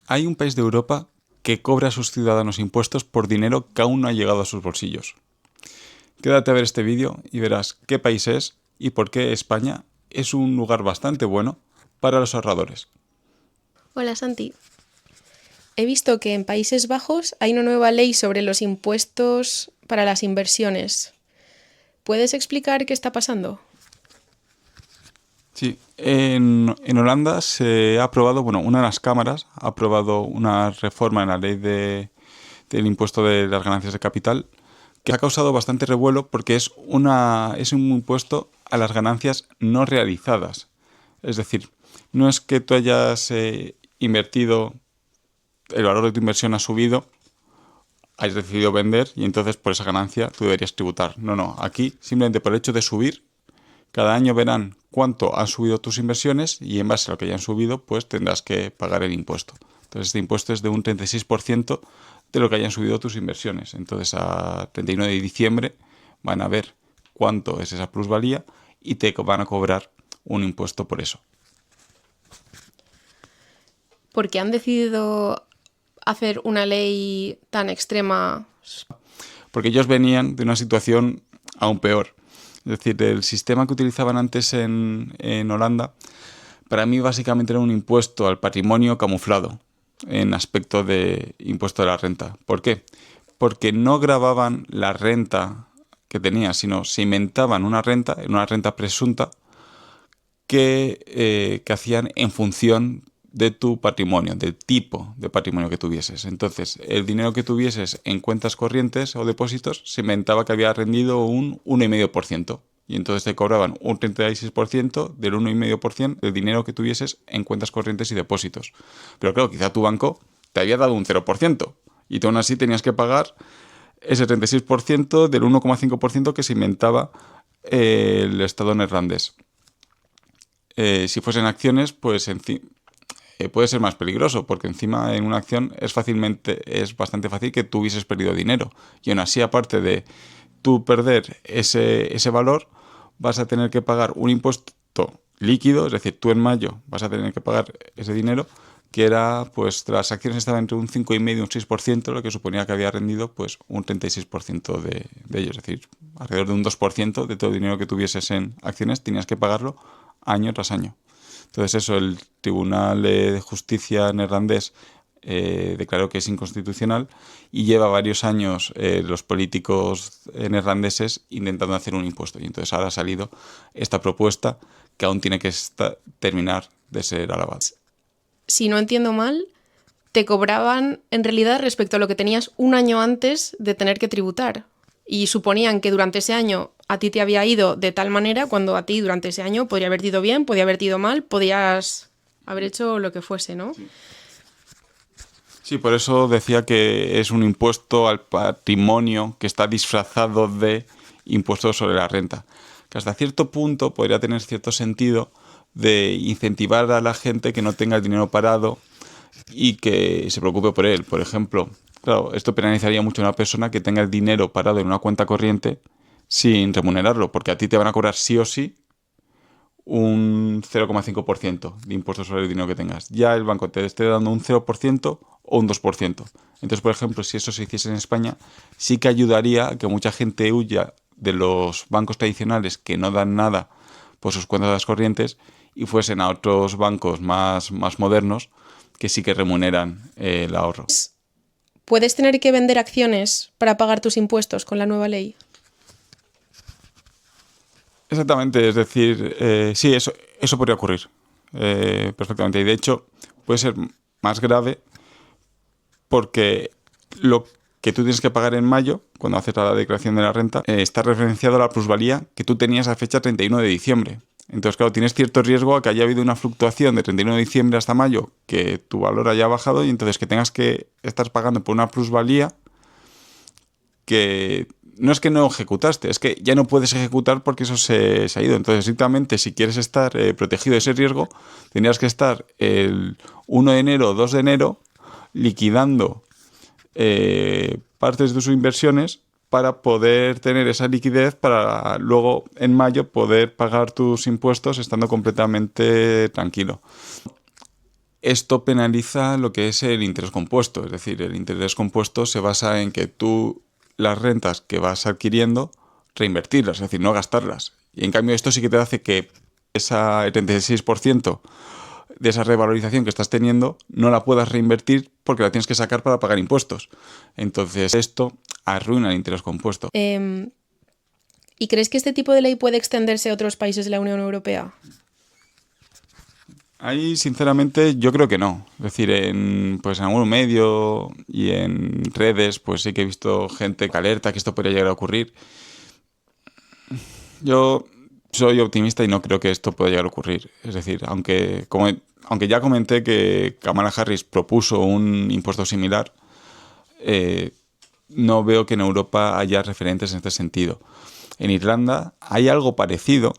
Hay un país de Europa que cobra a sus ciudadanos impuestos por dinero que aún no ha llegado a sus bolsillos. Quédate a ver este vídeo y verás qué país es y por qué España es un lugar bastante bueno para los ahorradores. Hola Santi. He visto que en Países Bajos hay una nueva ley sobre los impuestos para las inversiones. ¿Puedes explicar qué está pasando? Sí, en Holanda se ha aprobado, bueno, una de las cámaras ha aprobado una reforma en la ley del impuesto de las ganancias de capital que ha causado bastante revuelo porque es un impuesto a las ganancias no realizadas. Es decir, no es que tú hayas invertido, el valor de tu inversión ha subido, hayas decidido vender y entonces por esa ganancia tú deberías tributar. No, no, aquí simplemente por el hecho de subir, cada año verán cuánto han subido tus inversiones y en base a lo que hayan subido, pues tendrás que pagar el impuesto. Entonces este impuesto es de un 36% de lo que hayan subido tus inversiones. Entonces a 31 de diciembre van a ver cuánto es esa plusvalía y te van a cobrar un impuesto por eso. ¿Por qué han decidido hacer una ley tan extrema? Porque ellos venían de una situación aún peor. Es decir, el sistema que utilizaban antes en Holanda, para mí básicamente era un impuesto al patrimonio camuflado en aspecto de impuesto de la renta. ¿Por qué? Porque no gravaban la renta que tenía, sino se inventaban una renta presunta que hacían en función de tu patrimonio, del tipo de patrimonio que tuvieses. Entonces, el dinero que tuvieses en cuentas corrientes o depósitos se inventaba que había rendido un 1,5%. Y entonces te cobraban un 36% del 1,5% del dinero que tuvieses en cuentas corrientes y depósitos. Pero claro, quizá tu banco te había dado un 0%. Y tú aún así tenías que pagar ese 36% del 1,5% que se inventaba el Estado neerlandés. Si fuesen acciones, pues puede ser más peligroso, porque encima en una acción es bastante fácil que tú hubieses perdido dinero. Y aún así, aparte de tú perder ese valor, vas a tener que pagar un impuesto líquido, es decir, tú en mayo vas a tener que pagar ese dinero, que era, pues las acciones estaban entre un 5,5 y un 6%, lo que suponía que había rendido pues un 36% de ellos, es decir, alrededor de un 2% de todo el dinero que tuvieses en acciones tenías que pagarlo año tras año. Entonces eso, el Tribunal de Justicia neerlandés declaró que es inconstitucional y lleva varios años los políticos neerlandeses intentando hacer un impuesto. Y entonces ahora ha salido esta propuesta que aún tiene que terminar de ser alabada. Si no entiendo mal, te cobraban en realidad respecto a lo que tenías un año antes de tener que tributar. Y suponían que durante ese año a ti te había ido de tal manera cuando a ti durante ese año podría haberte ido bien, podría haberte ido mal, podías haber hecho lo que fuese, ¿no? Sí, por eso decía que es un impuesto al patrimonio que está disfrazado de impuesto sobre la renta. Que hasta cierto punto podría tener cierto sentido de incentivar a la gente que no tenga el dinero parado y que se preocupe por él. Por ejemplo, claro, esto penalizaría mucho a una persona que tenga el dinero parado en una cuenta corriente sin remunerarlo, porque a ti te van a cobrar sí o sí un 0,5% de impuestos sobre el dinero que tengas. Ya el banco te esté dando un 0% o un 2%. Entonces, por ejemplo, si eso se hiciese en España, sí que ayudaría a que mucha gente huya de los bancos tradicionales que no dan nada por sus cuentas corrientes y fuesen a otros bancos más modernos que sí que remuneran el ahorro. ¿Puedes tener que vender acciones para pagar tus impuestos con la nueva ley? Exactamente, es decir, sí, eso podría ocurrir perfectamente. Y de hecho, puede ser más grave porque lo que tú tienes que pagar en mayo, cuando haces la declaración de la renta, está referenciado a la plusvalía que tú tenías a fecha 31 de diciembre. Entonces, claro, tienes cierto riesgo a que haya habido una fluctuación de 31 de diciembre hasta mayo, que tu valor haya bajado y entonces que tengas que estar pagando por una plusvalía que no es que no ejecutaste, es que ya no puedes ejecutar porque eso se ha ido. Entonces, estrictamente, si quieres estar protegido de ese riesgo, tendrías que estar el 1 de enero o 2 de enero liquidando partes de sus inversiones para poder tener esa liquidez para luego en mayo poder pagar tus impuestos estando completamente tranquilo. esto penaliza lo que es el interés compuesto. Es decir, el interés compuesto se basa en que tú las rentas que vas adquiriendo, reinvertirlas, es decir, no gastarlas. Y en cambio esto sí que te hace que esa 36% de esa revalorización que estás teniendo no la puedas reinvertir porque la tienes que sacar para pagar impuestos. Entonces esto arruina el interés compuesto. ¿Y crees que este tipo de ley puede extenderse a otros países de la Unión Europea? Ahí, sinceramente, yo creo que no. Es decir, pues en algún medio y en redes, pues sí que he visto gente que alerta que esto podría llegar a ocurrir. Yo soy optimista y no creo que esto pueda llegar a ocurrir. Es decir, aunque ya comenté que Kamala Harris propuso un impuesto similar, no veo que en Europa haya referentes en este sentido. En Irlanda hay algo parecido,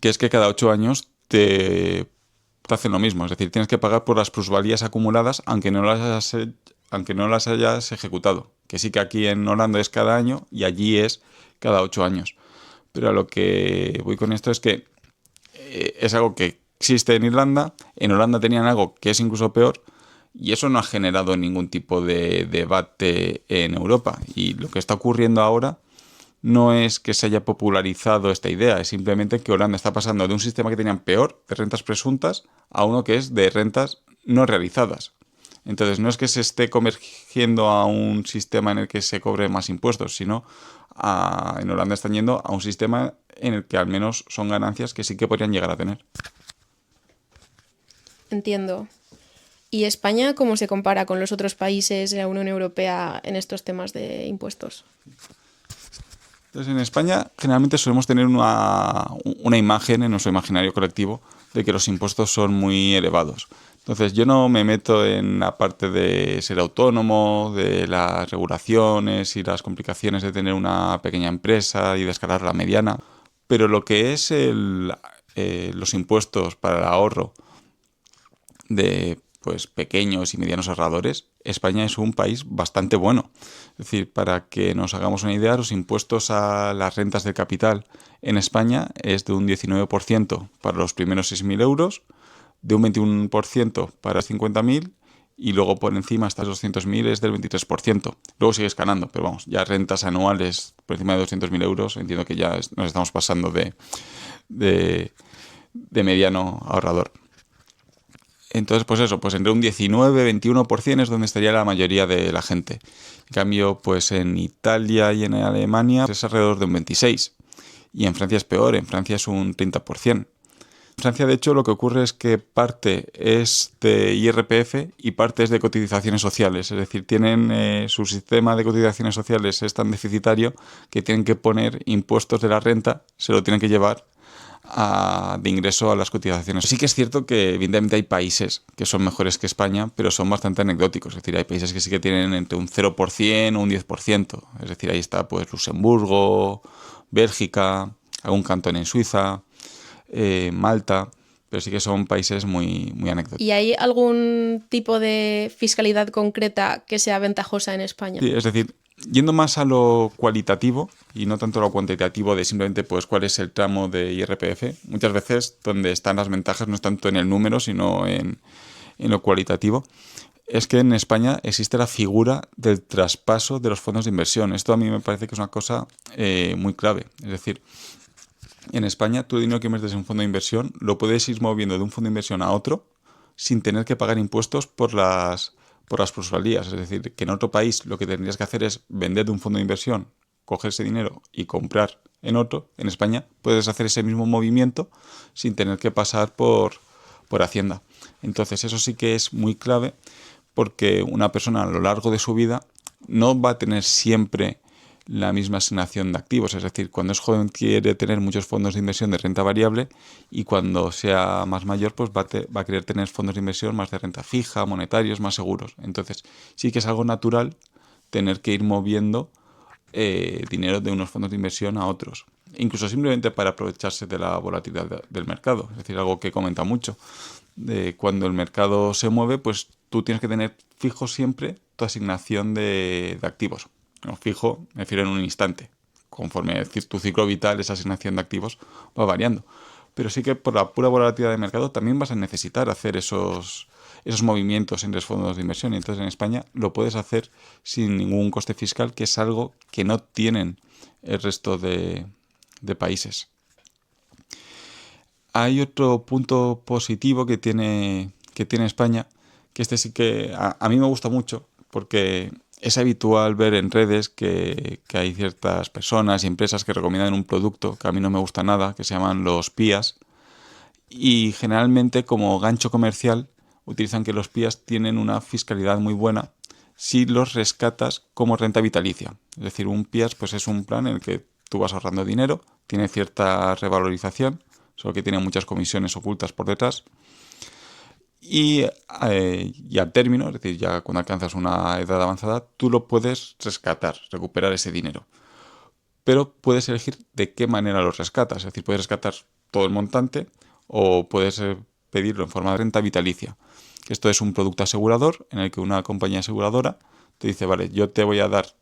que es que cada 8 años te hacen lo mismo. Es decir, tienes que pagar por las plusvalías acumuladas aunque no las hayas ejecutado. Que sí que aquí en Holanda es cada año y allí es cada 8 años. Pero a lo que voy con esto es que es algo que existe en Irlanda. En Holanda tenían algo que es incluso peor y eso no ha generado ningún tipo de debate en Europa. Y lo que está ocurriendo ahora no es que se haya popularizado esta idea, es simplemente que Holanda está pasando de un sistema que tenían peor, de rentas presuntas, a uno que es de rentas no realizadas. Entonces no es que se esté convergiendo a un sistema en el que se cobre más impuestos, sino en Holanda están yendo a un sistema en el que al menos son ganancias que sí que podrían llegar a tener. Entiendo. ¿Y España cómo se compara con los otros países de la Unión Europea en estos temas de impuestos? Entonces, en España generalmente solemos tener una imagen en nuestro imaginario colectivo de que los impuestos son muy elevados. Entonces, yo no me meto en la parte de ser autónomo, de las regulaciones y las complicaciones de tener una pequeña empresa y de escalar la mediana, pero lo que es los impuestos para el ahorro de pues pequeños y medianos ahorradores, España es un país bastante bueno. Es decir, para que nos hagamos una idea, los impuestos a las rentas de capital en España es de un 19% para los primeros 6.000 euros, de un 21% para 50.000 y luego por encima hasta los 200.000 es del 23%. Luego sigue escalando, pero vamos, ya rentas anuales por encima de 200.000 euros, entiendo que ya nos estamos pasando de mediano ahorrador. Entonces, pues eso, pues entre un 19-21% es donde estaría la mayoría de la gente. En cambio, pues en Italia y en Alemania es alrededor de un 26%. Y en Francia es peor, en Francia es un 30%. En Francia, de hecho, lo que ocurre es que parte es de IRPF y parte es de cotizaciones sociales. Es decir, tienen su sistema de cotizaciones sociales es tan deficitario que tienen que poner impuestos de la renta, se lo tienen que llevar de ingreso a las cotizaciones. Sí que es cierto que evidentemente hay países que son mejores que España, pero son bastante anecdóticos. Es decir, hay países que sí que tienen entre un 0% o un 10%. Es decir, ahí está pues Luxemburgo, Bélgica, algún cantón en Suiza, Malta, pero sí que son países muy, muy anecdóticos. ¿Y hay algún tipo de fiscalidad concreta que sea ventajosa en España? Sí, es decir, yendo más a lo cualitativo y no tanto a lo cuantitativo de simplemente pues cuál es el tramo de IRPF, muchas veces donde están las ventajas no es tanto en el número, sino en lo cualitativo, es que en España existe la figura del traspaso de los fondos de inversión. Esto a mí me parece que es una cosa muy clave. Es decir, en España tú el dinero que metes en un fondo de inversión lo puedes ir moviendo de un fondo de inversión a otro sin tener que pagar impuestos por las plusvalías. Es decir, que en otro país lo que tendrías que hacer es vender de un fondo de inversión, coger ese dinero y comprar en otro. En España puedes hacer ese mismo movimiento sin tener que pasar por Hacienda. Entonces eso sí que es muy clave porque una persona a lo largo de su vida no va a tener siempre la misma asignación de activos. Es decir, cuando es joven quiere tener muchos fondos de inversión de renta variable y cuando sea más mayor pues va a querer tener fondos de inversión más de renta fija, monetarios, más seguros. Entonces sí que es algo natural tener que ir moviendo dinero de unos fondos de inversión a otros. Incluso simplemente para aprovecharse de la volatilidad del mercado. Es decir, algo que comenta mucho. Cuando el mercado se mueve, pues tú tienes que tener fijo siempre tu asignación de activos. No, fijo, me refiero en un instante. Conforme tu ciclo vital, esa asignación de activos va variando. pero sí que por la pura volatilidad de mercado también vas a necesitar hacer esos movimientos entre los fondos de inversión. Y entonces en España lo puedes hacer sin ningún coste fiscal, que es algo que no tienen el resto de países. Hay otro punto positivo que tiene España, que este sí que a mí me gusta mucho, porque es habitual ver en redes que hay ciertas personas y empresas que recomiendan un producto que a mí no me gusta nada, que se llaman los PIAs, y generalmente como gancho comercial utilizan que los PIAs tienen una fiscalidad muy buena si los rescatas como renta vitalicia. Es decir, un PIAs pues es un plan en el que tú vas ahorrando dinero, tiene cierta revalorización, solo que tiene muchas comisiones ocultas por detrás. Y al término, es decir, ya cuando alcanzas una edad avanzada, tú lo puedes rescatar, recuperar ese dinero. Pero puedes elegir de qué manera lo rescatas. Es decir, puedes rescatar todo el montante o puedes pedirlo en forma de renta vitalicia. Esto es un producto asegurador en el que una compañía aseguradora te dice, vale, yo te voy a dar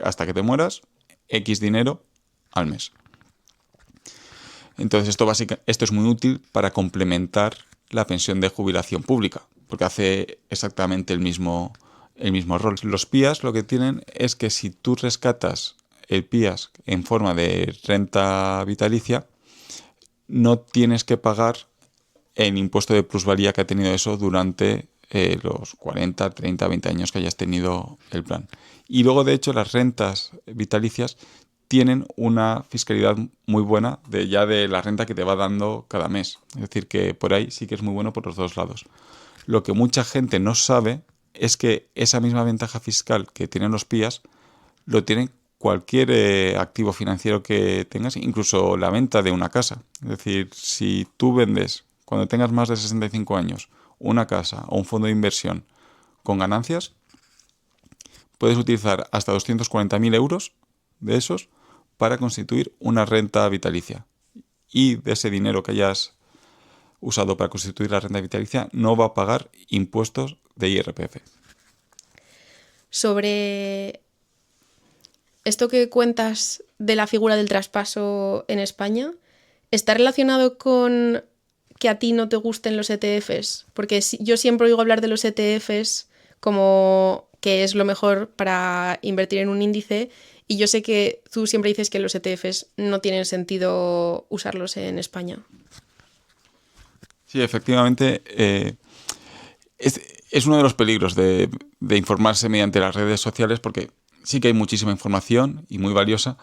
hasta que te mueras X dinero al mes. Entonces esto es muy útil para complementar la pensión de jubilación pública, porque hace exactamente el mismo rol. Los PIAs lo que tienen es que si tú rescatas el PIAs en forma de renta vitalicia, no tienes que pagar el impuesto de plusvalía que ha tenido eso durante los 40, 30, 20 años que hayas tenido el plan. Y luego, de hecho, las rentas vitalicias tienen una fiscalidad muy buena de la renta que te va dando cada mes. Es decir, que por ahí sí que es muy bueno por los dos lados. Lo que mucha gente no sabe es que esa misma ventaja fiscal que tienen los PIAs lo tienen cualquier activo financiero que tengas, incluso la venta de una casa. Es decir, si tú vendes cuando tengas más de 65 años una casa o un fondo de inversión con ganancias, puedes utilizar hasta 240.000 euros de esos para constituir una renta vitalicia. Y de ese dinero que hayas usado para constituir la renta vitalicia no va a pagar impuestos de IRPF. Sobre esto que cuentas de la figura del traspaso en España, ¿está relacionado con que a ti no te gusten los ETFs? Porque yo siempre oigo hablar de los ETFs como que es lo mejor para invertir en un índice, y yo sé que tú siempre dices que los ETFs no tienen sentido usarlos en España. Sí, efectivamente, es uno de los peligros de informarse mediante las redes sociales, porque sí que hay muchísima información y muy valiosa,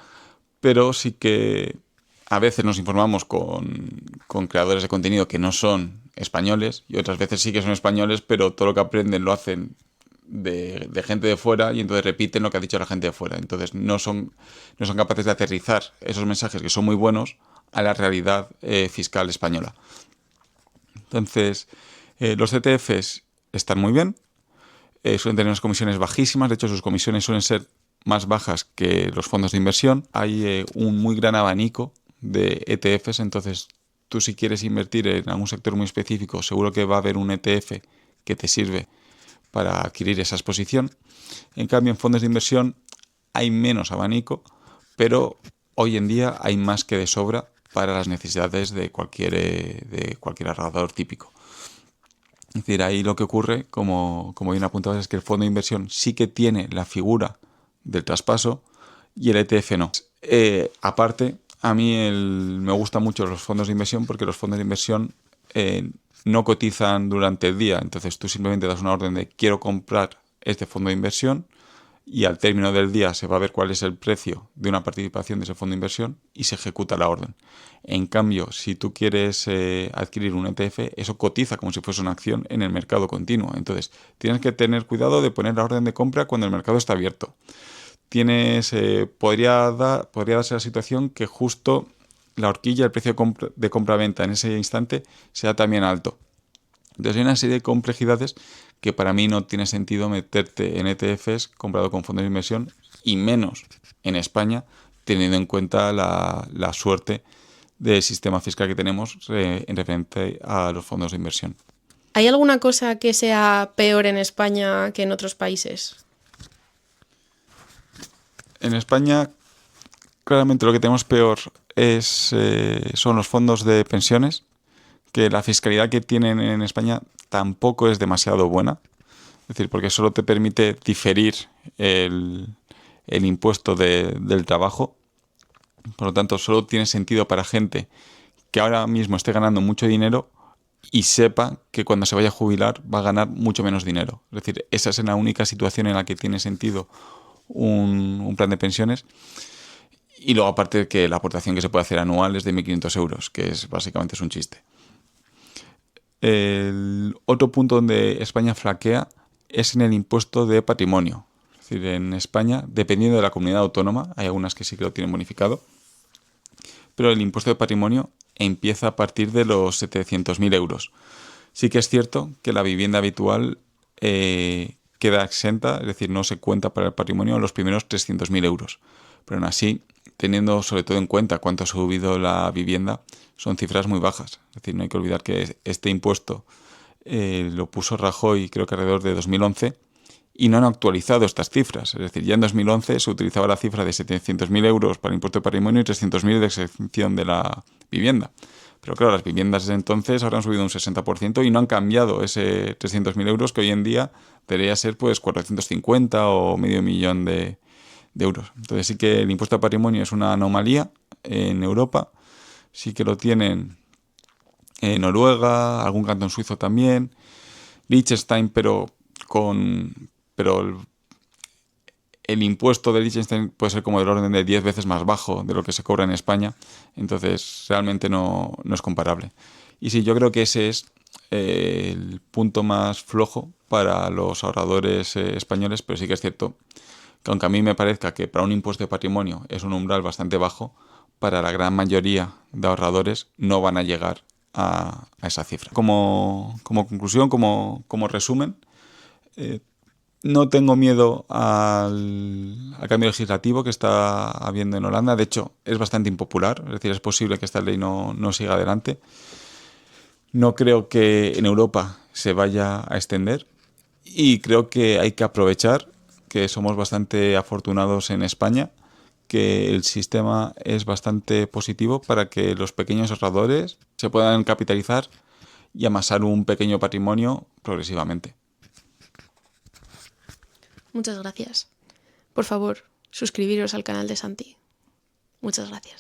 pero sí que a veces nos informamos con creadores de contenido que no son españoles, y otras veces sí que son españoles, pero todo lo que aprenden lo hacen de gente de fuera, y entonces repiten lo que ha dicho la gente de fuera. Entonces no son capaces de aterrizar esos mensajes que son muy buenos a la realidad fiscal española. Entonces, los ETFs están muy bien, suelen tener unas comisiones bajísimas, de hecho sus comisiones suelen ser más bajas que los fondos de inversión. Hay un muy gran abanico de ETFs, entonces tú si quieres invertir en algún sector muy específico, seguro que va a haber un ETF que te sirve para adquirir esa exposición. En cambio, en fondos de inversión hay menos abanico, pero hoy en día hay más que de sobra para las necesidades de cualquier ahorrador típico. Es decir, ahí lo que ocurre, como bien apuntabas, es que el fondo de inversión sí que tiene la figura del traspaso y el ETF no. Aparte, a mí me gustan mucho los fondos de inversión, porque los fondos de inversión no cotizan durante el día. Entonces tú simplemente das una orden de quiero comprar este fondo de inversión, y al término del día se va a ver cuál es el precio de una participación de ese fondo de inversión y se ejecuta la orden. En cambio, si tú quieres adquirir un ETF, eso cotiza como si fuese una acción en el mercado continuo. Entonces, tienes que tener cuidado de poner la orden de compra cuando el mercado está abierto. Podría darse la situación que justo la horquilla, el precio de compra-venta en ese instante sea también alto. Entonces hay una serie de complejidades que para mí no tiene sentido meterte en ETFs comprado con fondos de inversión, y menos en España, teniendo en cuenta la suerte del sistema fiscal que tenemos en referente a los fondos de inversión. ¿Hay alguna cosa que sea peor en España que en otros países? En España, claramente lo que tenemos peor son los fondos de pensiones, que la fiscalidad que tienen en España tampoco es demasiado buena. Es decir, porque solo te permite diferir el impuesto del trabajo. Por lo tanto, solo tiene sentido para gente que ahora mismo esté ganando mucho dinero y sepa que cuando se vaya a jubilar va a ganar mucho menos dinero. Es decir, esa es la única situación en la que tiene sentido un plan de pensiones. Y luego, aparte de que la aportación que se puede hacer anual es de 1.500 euros, que básicamente es un chiste. El otro punto donde España flaquea es en el impuesto de patrimonio. Es decir, en España, dependiendo de la comunidad autónoma, hay algunas que sí que lo tienen bonificado, pero el impuesto de patrimonio empieza a partir de los 700.000 euros. Sí que es cierto que la vivienda habitual queda exenta, es decir, no se cuenta para el patrimonio los primeros 300.000 euros. Pero aún así, teniendo sobre todo en cuenta cuánto ha subido la vivienda, son cifras muy bajas. Es decir, no hay que olvidar que este impuesto lo puso Rajoy creo que alrededor de 2011 y no han actualizado estas cifras. Es decir, ya en 2011 se utilizaba la cifra de 700.000 euros para el impuesto de patrimonio y 300.000 de exención de la vivienda. Pero claro, las viviendas desde entonces ahora han subido un 60% y no han cambiado ese 300.000 euros que hoy en día debería ser pues 450 o medio millón de euros. Entonces sí que el impuesto de patrimonio es una anomalía en Europa. Sí que lo tienen en Noruega, algún cantón suizo también, Liechtenstein, pero el impuesto de Liechtenstein puede ser como del orden de 10 veces más bajo de lo que se cobra en España, entonces realmente no es comparable. Y sí, yo creo que ese es el punto más flojo para los ahorradores españoles, pero sí que es cierto que aunque a mí me parezca que para un impuesto de patrimonio es un umbral bastante bajo, para la gran mayoría de ahorradores no van a llegar a esa cifra. Como conclusión, como resumen, no tengo miedo al cambio legislativo que está habiendo en Holanda. De hecho, es bastante impopular. Es decir, es posible que esta ley no siga adelante. No creo que en Europa se vaya a extender. Y creo que hay que aprovechar que somos bastante afortunados en España, que el sistema es bastante positivo para que los pequeños ahorradores se puedan capitalizar y amasar un pequeño patrimonio progresivamente. Muchas gracias. Por favor, suscribiros al canal de Santi. Muchas gracias.